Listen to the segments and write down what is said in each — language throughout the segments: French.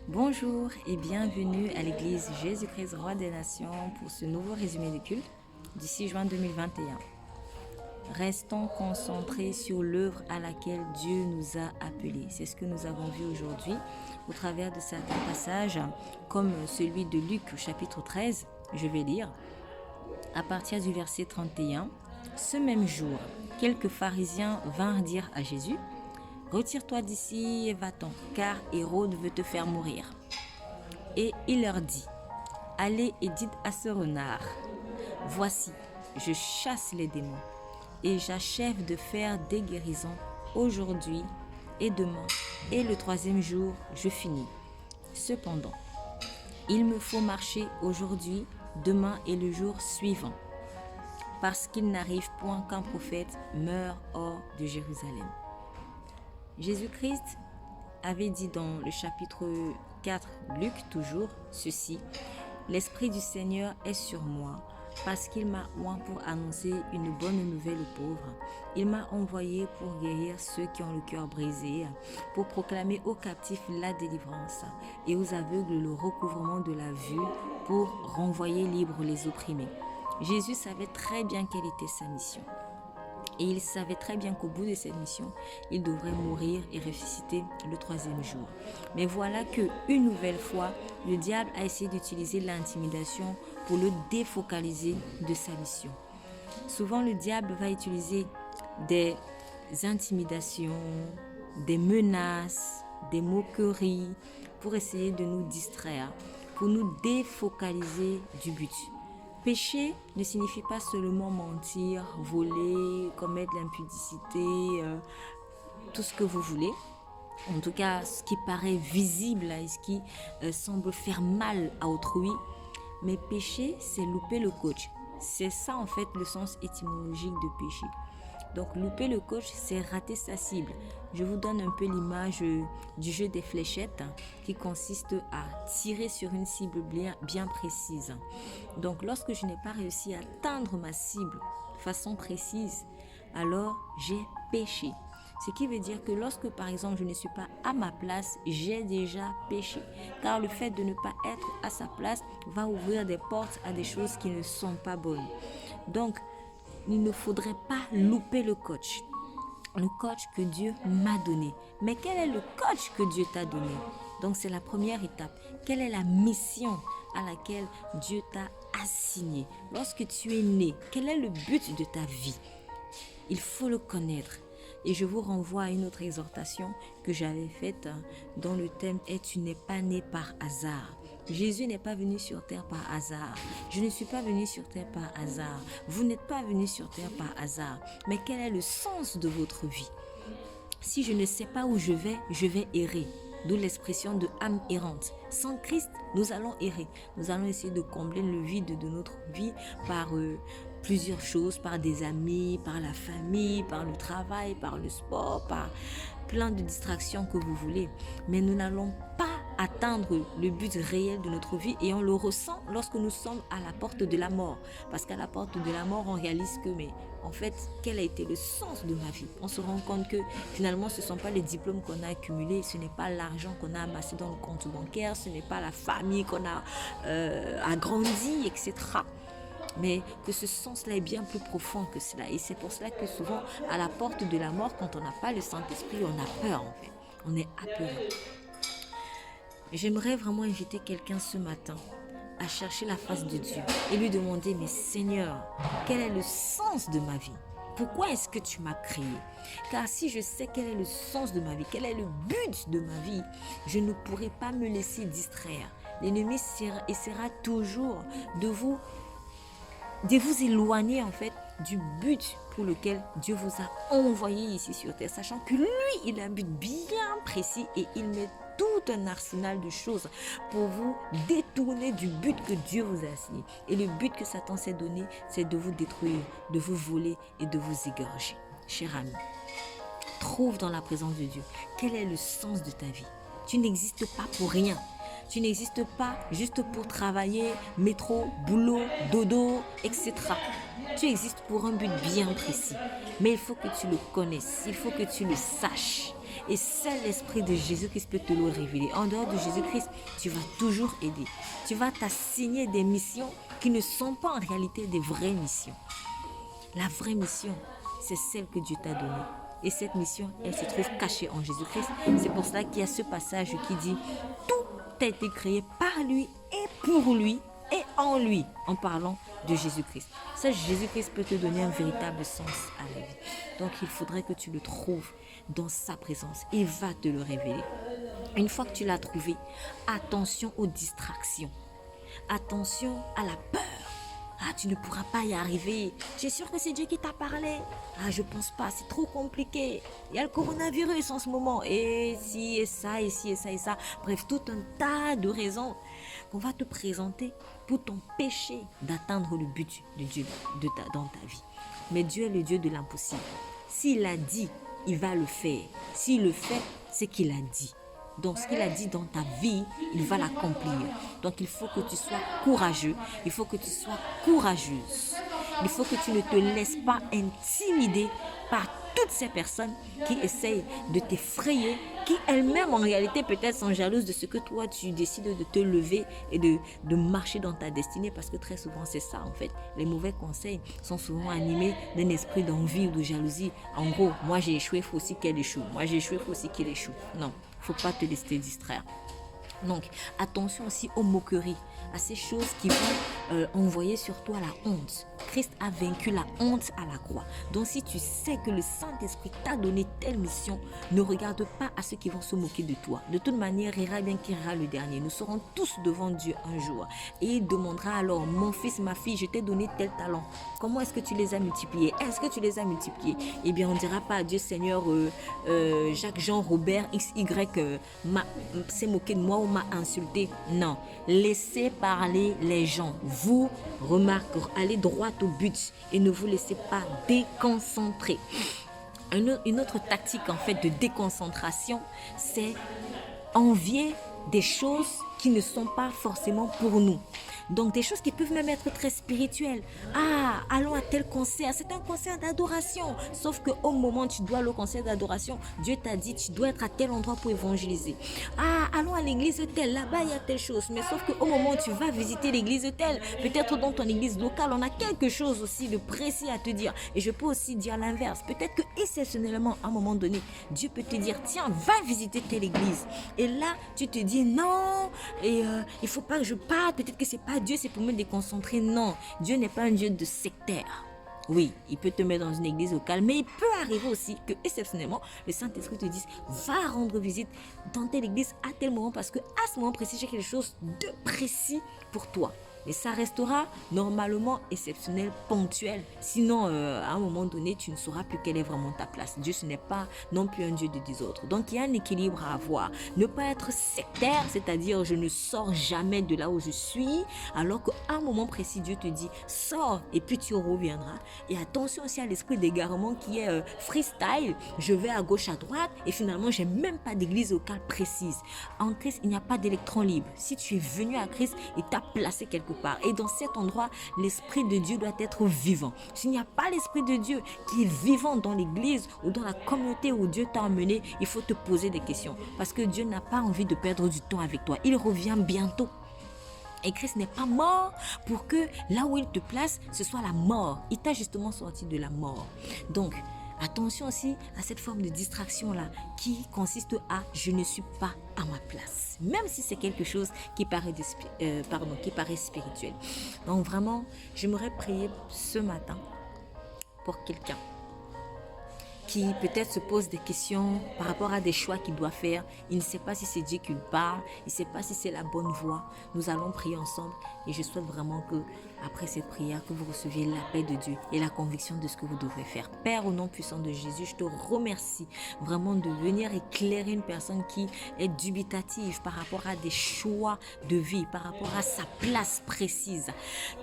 Bonjour et bienvenue à l'église Jésus-Christ Roi des Nations pour ce nouveau résumé de culte du 6 juin 2021. Restons concentrés sur l'œuvre à laquelle Dieu nous a appelés. C'est ce que nous avons vu aujourd'hui au travers de certains passages comme celui de Luc au chapitre 13. Je vais lire à partir du verset 31. Ce même jour, quelques pharisiens vinrent dire à Jésus: Retire-toi d'ici et va-t'en, car Hérode veut te faire mourir. Et il leur dit: Allez et dites à ce renard: Voici, je chasse les démons et j'achève de faire des guérisons aujourd'hui et demain, et le troisième jour, je finis. Cependant, il me faut marcher aujourd'hui, demain et le jour suivant, parce qu'il n'arrive point qu'un prophète meure hors de Jérusalem. Jésus-Christ avait dit dans le chapitre 4, Luc toujours, ceci: L'Esprit du Seigneur est sur moi, parce qu'il m'a oint pour annoncer une bonne nouvelle aux pauvres. Il m'a envoyé pour guérir ceux qui ont le cœur brisé, pour proclamer aux captifs la délivrance et aux aveugles le recouvrement de la vue, pour renvoyer libres les opprimés. Jésus savait très bien quelle était sa mission. Et il savait très bien qu'au bout de cette mission, il devrait mourir et ressusciter le troisième jour. Mais voilà que, une nouvelle fois, le diable a essayé d'utiliser l'intimidation pour le défocaliser de sa mission. Souvent, le diable va utiliser des intimidations, des menaces, des moqueries pour essayer de nous distraire, pour nous défocaliser du but. Pécher ne signifie pas seulement mentir, voler, commettre l'impudicité, tout ce que vous voulez. En tout cas, ce qui paraît visible et ce qui semble faire mal à autrui. Mais pécher, c'est louper le coach. C'est ça en fait le sens étymologique de péché. Donc louper le coach, c'est rater sa cible. Je vous donne un peu l'image du jeu des fléchettes qui consiste à tirer sur une cible bien précise. Donc lorsque je n'ai pas réussi à atteindre ma cible de façon précise, alors j'ai péché. Ce qui veut dire que lorsque par exemple je ne suis pas à ma place, j'ai déjà péché. Car le fait de ne pas être à sa place va ouvrir des portes à des choses qui ne sont pas bonnes. Donc il ne faudrait pas louper le coach que Dieu m'a donné. Mais quel est le coach que Dieu t'a donné? Donc c'est la première étape. Quelle est la mission à laquelle Dieu t'a assigné? Lorsque tu es né, quel est le but de ta vie? Il faut le connaître. Et je vous renvoie à une autre exhortation que j'avais faite dont le thème est: Tu n'es pas né par hasard. Jésus n'est pas venu sur terre par hasard. Je ne suis pas venu sur terre par hasard. Vous n'êtes pas venu sur terre par hasard. Mais quel est le sens de votre vie? Si je ne sais pas où je vais errer. D'où l'expression de âme errante. Sans Christ, nous allons errer. Nous allons essayer de combler le vide de notre vie par plusieurs choses, par des amis, par la famille, par le travail, par le sport, par plein de distractions que vous voulez. Mais nous n'allons pas atteindre le but réel de notre vie et on le ressent lorsque nous sommes à la porte de la mort. Parce qu'à la porte de la mort, on réalise que, mais en fait, quel a été le sens de ma vie? On se rend compte que finalement, ce ne sont pas les diplômes qu'on a accumulés, ce n'est pas l'argent qu'on a amassé dans le compte bancaire, ce n'est pas la famille qu'on a agrandie, etc. Mais que ce sens-là est bien plus profond que cela. Et c'est pour cela que souvent, à la porte de la mort, quand on n'a pas le Saint-Esprit, on a peur en fait. On est apeuré. J'aimerais vraiment inviter quelqu'un ce matin à chercher la face de Dieu et lui demander: mais Seigneur, quel est le sens de ma vie? Pourquoi est-ce que tu m'as créé? Car si je sais quel est le sens de ma vie, quel est le but de ma vie, je ne pourrai pas me laisser distraire. L'ennemi essaiera toujours de vous éloigner en fait du but pour lequel Dieu vous a envoyé ici sur terre, sachant que lui, il a un but bien précis et il met tout un arsenal de choses pour vous détourner du but que Dieu vous a assigné. Et le but que Satan s'est donné, c'est de vous détruire, de vous voler et de vous égorger. Cher ami, trouve dans la présence de Dieu quel est le sens de ta vie. Tu n'existes pas pour rien. Tu n'existes pas juste pour travailler, métro, boulot, dodo, etc. Tu existes pour un but bien précis. Mais il faut que tu le connaisses, il faut que tu le saches. Et seul l'Esprit de Jésus-Christ peut te le révéler. En dehors de Jésus-Christ, tu vas toujours aider. Tu vas t'assigner des missions qui ne sont pas en réalité des vraies missions. La vraie mission, c'est celle que Dieu t'a donnée. Et cette mission, elle se trouve cachée en Jésus-Christ. C'est pour cela qu'il y a ce passage qui dit « Tout a été créé par lui et pour lui et en lui » en parlant de Jésus-Christ. Ça, Jésus-Christ peut te donner un véritable sens à la vie. Donc, il faudrait que tu le trouves dans sa présence. Il va te le révéler. Une fois que tu l'as trouvé, attention aux distractions. Attention à la peur. Ah, tu ne pourras pas y arriver. Tu es sûr que c'est Dieu qui t'a parlé? Ah, je pense pas, c'est trop compliqué. Il y a le coronavirus en ce moment. Et si, et ça, et si, et ça, et ça. Bref, tout un tas de raisons qu'on va te présenter pour t'empêcher d'atteindre le but de Dieu dans ta vie. Mais Dieu est le Dieu de l'impossible. S'il a dit, il va le faire. S'il le fait, c'est qu'il a dit. Donc, ce qu'il a dit dans ta vie, il va l'accomplir. Donc, il faut que tu sois courageux. Il faut que tu sois courageuse. Il faut que tu ne te laisses pas intimider par toutes ces personnes qui essayent de t'effrayer, qui elles-mêmes en réalité peut-être sont jalouses de ce que toi tu décides de te lever et de marcher dans ta destinée, parce que très souvent c'est ça en fait. Les mauvais conseils sont souvent animés d'un esprit d'envie ou de jalousie. En gros, moi j'ai échoué, il faut aussi qu'elle échoue. Moi j'ai échoué, il faut aussi qu'il échoue. Non, il ne faut pas te laisser distraire. Donc, attention aussi aux moqueries, à ces choses qui vont envoyer sur toi la honte. Christ a vaincu la honte à la croix. Donc, si tu sais que le Saint-Esprit t'a donné telle mission, ne regarde pas à ceux qui vont se moquer de toi. De toute manière, ira bien qui ira le dernier. Nous serons tous devant Dieu un jour. Et il demandera alors, mon fils, ma fille, je t'ai donné tel talent. Comment est-ce que tu les as multipliés? Est-ce que tu les as multipliés? Eh bien, on ne dira pas à Dieu, Seigneur, Jacques, Jean, Robert, XY, s'est moqué de moi ou m'a insulté. Non, laissez parler les gens. Vous remarquez, allez droit au but et ne vous laissez pas déconcentrer. Une autre tactique en fait de déconcentration, c'est envier des choses qui ne sont pas forcément pour nous. Donc des choses qui peuvent même être très spirituelles. Ah, allons à tel concert, c'est un concert d'adoration. Sauf qu'au moment où tu dois aller au concert d'adoration, Dieu t'a dit tu dois être à tel endroit pour évangéliser. Ah, allons à l'église telle, là-bas il y a telle chose. Mais sauf qu'au moment où tu vas visiter l'église telle, peut-être dans ton église locale, on a quelque chose aussi de précis à te dire. Et je peux aussi dire l'inverse. Peut-être que exceptionnellement, à un moment donné, Dieu peut te dire tiens, va visiter telle église. Et là, tu te dis non, et il faut pas que je parte, peut-être que c'est pas Dieu, c'est pour me déconcentrer. Non, Dieu n'est pas un Dieu de sectaire. Oui, il peut te mettre dans une église locale, mais il peut arriver aussi que, exceptionnellement, le Saint-Esprit te dise va rendre visite dans telle église à tel moment, parce que à ce moment précis, j'ai quelque chose de précis pour toi. Et ça restera normalement exceptionnel, ponctuel. Sinon, à un moment donné, tu ne sauras plus quelle est vraiment ta place. Dieu, ce n'est pas non plus un Dieu de désordre. Donc, il y a un équilibre à avoir. Ne pas être sectaire, c'est-à-dire je ne sors jamais de là où je suis, alors qu'à un moment précis, Dieu te dit sors et puis tu reviendras. Et attention aussi à l'esprit d'égarement qui est freestyle. Je vais à gauche, à droite et finalement, je n'ai même pas d'église locale précise. En Christ, il n'y a pas d'électron libre. Si tu es venu à Christ, il t'a placé quelque part. Et dans cet endroit, l'Esprit de Dieu doit être vivant. S'il n'y a pas l'Esprit de Dieu qui est vivant dans l'église ou dans la communauté où Dieu t'a emmené, il faut te poser des questions. Parce que Dieu n'a pas envie de perdre du temps avec toi. Il revient bientôt. Et Christ n'est pas mort pour que là où il te place, ce soit la mort. Il t'a justement sorti de la mort. Donc, attention aussi à cette forme de distraction-là qui consiste à « je ne suis pas à ma place ». Même si c'est quelque chose qui paraît spirituel. Donc vraiment, j'aimerais prier ce matin pour quelqu'un qui peut-être se pose des questions par rapport à des choix qu'il doit faire. Il ne sait pas si c'est Dieu qui lui parle, il ne sait pas si c'est la bonne voie. Nous allons prier ensemble et je souhaite vraiment que, après cette prière, que vous receviez la paix de Dieu et la conviction de ce que vous devrez faire. Père, au nom puissant de Jésus, je te remercie vraiment de venir éclairer une personne qui est dubitative par rapport à des choix de vie, par rapport à sa place précise.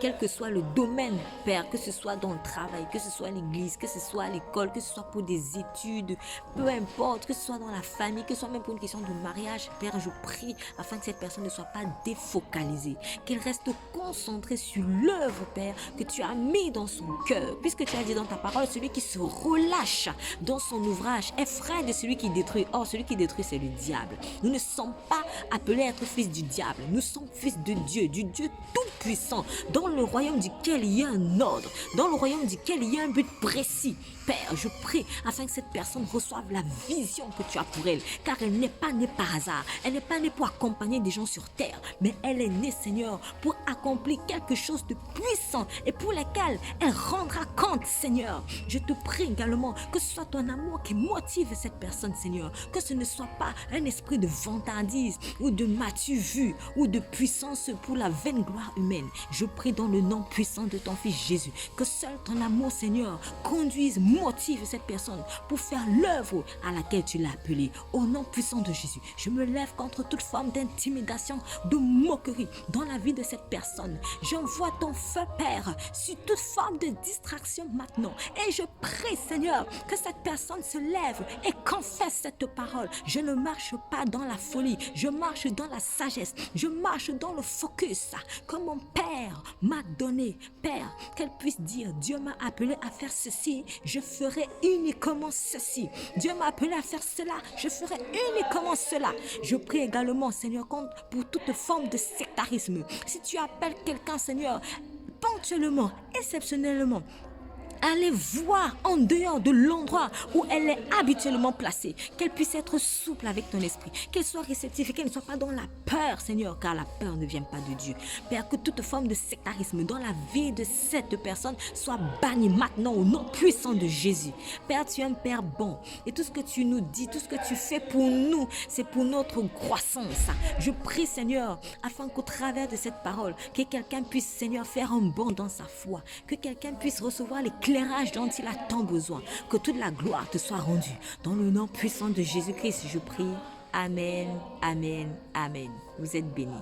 Quel que soit le domaine, Père, que ce soit dans le travail, que ce soit à l'église, que ce soit à l'école, que ce soit pour des des études, peu importe, que ce soit dans la famille, que ce soit même pour une question de mariage, Père, je prie afin que cette personne ne soit pas défocalisée, qu'elle reste concentrée sur l'œuvre, Père, que tu as mis dans son cœur, puisque tu as dit dans ta parole, celui qui se relâche dans son ouvrage est frère de celui qui détruit. Or, celui qui détruit, c'est le diable. Nous ne sommes pas appelés à être fils du diable, nous sommes fils de Dieu, du Dieu tout-puissant, dans le royaume duquel il y a un ordre, dans le royaume duquel il y a un but précis. Père, je prie afin que cette personne reçoive la vision que tu as pour elle, car elle n'est pas née par hasard, elle n'est pas née pour accompagner des gens sur terre, mais elle est née, Seigneur, pour accomplir quelque chose de puissant et pour lequel elle rendra compte, Seigneur. Je te prie également que ce soit ton amour qui motive cette personne, Seigneur, que ce ne soit pas un esprit de vantardise ou de matu vu ou de puissance pour la vaine gloire humaine. Je prie dans le nom puissant de ton Fils Jésus, que seul ton amour, Seigneur, conduise, motive cette personne pour faire l'œuvre à laquelle tu l'as appelée. Au nom puissant de Jésus, je me lève contre toute forme d'intimidation, de moquerie dans la vie de cette personne. J'envoie ton feu, Père, sur toute forme de distraction maintenant. Et je prie, Seigneur, que cette personne se lève et confesse cette parole. Je ne marche pas dans la folie, je marche dans la sagesse, je marche dans le focus que mon Père m'a donné. Père, qu'elle puisse dire, Dieu m'a appelé à faire ceci, je ferai uniquement ceci. Dieu m'a appelé à faire cela, je ferai uniquement cela. Je prie également, Seigneur, pour toute forme de sectarisme. Si tu appelles quelqu'un, Seigneur, ponctuellement, exceptionnellement, allez voir en dehors de l'endroit où elle est habituellement placée, qu'elle puisse être souple avec ton esprit, qu'elle soit réceptive et qu'elle ne soit pas dans la peur, Seigneur, car la peur ne vient pas de Dieu. Père, que toute forme de sectarisme dans la vie de cette personne soit bannie maintenant au nom puissant de Jésus. Père, tu es un Père bon et tout ce que tu nous dis, tout ce que tu fais pour nous, c'est pour notre croissance. Je prie, Seigneur, afin qu'au travers de cette parole, que quelqu'un puisse, Seigneur, faire un bond dans sa foi, que quelqu'un puisse recevoir l'éclairage dont il a tant besoin, que toute la gloire te soit rendue. Dans le nom puissant de Jésus-Christ, je prie. Amen, amen, amen. Vous êtes bénis.